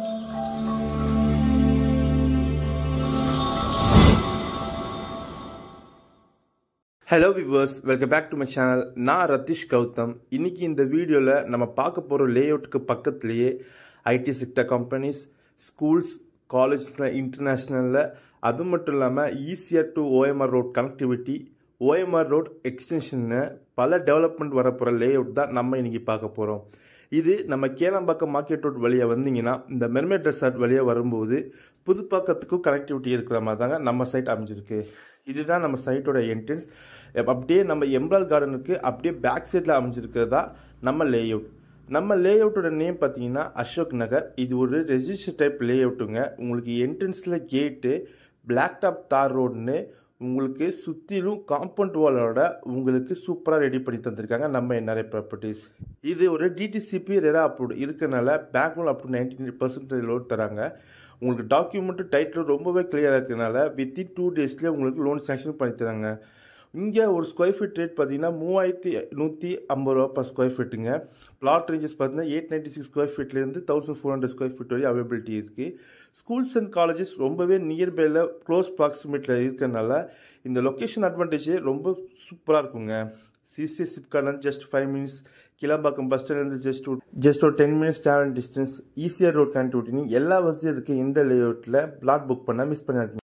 Hello viewers, welcome back to my channel. நான் ரத்திஷ் கௌதம். இன்னைக்கு இந்த வீடியோல நம்ம பார்க்க போற லேஅவுட்க்கு பக்கத்துலயே ஐடி செக்டர் கம்பெனிஸ், ஸ்கூல்ஸ், காலேஜஸ்ல இன்டர்நேஷனல்ல அது மட்டும் இல்லாம ஈஸியா to OMR road connectivity, OMR road extension பல டெவலப்மெண்ட் வர போற லேஅவுட் தான் நம்ம இன்னைக்கு பார்க்க போறோம். இது நம்ம கேளம்பாக்கம் மார்க்கெட் ரோட் வழியா வந்தீங்கன்னா இந்த மெர்மைட் ரெசார்ட் வழியா வரும்போது புதுப்பாக்கத்துக்கும் கனெக்டிவிட்டி இருக்கிற மாதிரி தாங்க நம்ம சைட் அமைஞ்சிருக்கு. இதுதான் நம்ம சைட்டோட என்ட்ரன்ஸ். அப்படியே நம்ம எம்ப்ரால் கார்டனுக்கு அப்படியே பேக் சைடில் அமைஞ்சிருக்கிறதா நம்ம லேஅவுட். நம்ம லேஅவுட்டோட நேம் பார்த்தீங்கன்னா அசோக் நகர். இது ஒரு ரெஜிஸ்டர் டைப் லேஅவுட்டுங்க. உங்களுக்கு என்ட்ரன்ஸில் கேட்டு, பிளாக் டாப் தார் ரோடுன்னு உங்களுக்கு சுற்றிலும் காம்பவுண்ட் வாலோட உங்களுக்கு சூப்பராக ரெடி பண்ணி தந்திருக்காங்க நம்ம NRI ப்ராப்பர்ட்டிஸ். இது ஒரு DTCP ரெரா அப்ரூவ்டு இருக்கனால bank loan up to 99% loan தராங்க. உங்களுக்கு டாக்குமெண்ட்டு டைட்டில் ரொம்பவே கிளியராக இருக்கிறதுனால வித்தின் 2 டேஸ்லேயே உங்களுக்கு லோன் சேங்ஷன் பண்ணி தராங்க. இங்கே ஒரு ஸ்கொயர் ஃபீட் ரேட் பார்த்தீங்கன்னா 3150 ரூபா பர் ஸ்கொயர் ஃபீட்டுங்க. பிளாட் ரேஞ்சஸ் பார்த்தீங்கன்னா 896 ஸ்கொயர் ஃபீட்லேருந்து 1400 ஸ்கொயர் ஃபீட் வரை அவைலபிலிட்டி இருக்குது. ஸ்கூல்ஸ் அண்ட் காலேஜஸ் ரொம்பவே நியர்பையில் க்ளோஸ் ப்ராக்சிமேட்டில் இருக்கிறதுனால இந்த லொக்கேஷன் அட்வான்டேஜே ரொம்ப சூப்பராக இருக்குங்க. CCS சிப்கார்ட்லேருந்து ஜஸ்ட் 5 மினிட்ஸ், கிளம்பாக்கம் பஸ் ஸ்டாண்ட்லேருந்து ஜஸ்ட் ஒரு 10 மினிட்ஸ் ட்ராவல் டிஸ்டன்ஸ், ஈஸியாக ரோட் கனெக்டிவிட்டி எல்லா வசதியும் இருக்குது. இந்த லேஅவுட்டில் பிளாட் புக் பண்ணால் மிஸ் பண்ணாதீங்க.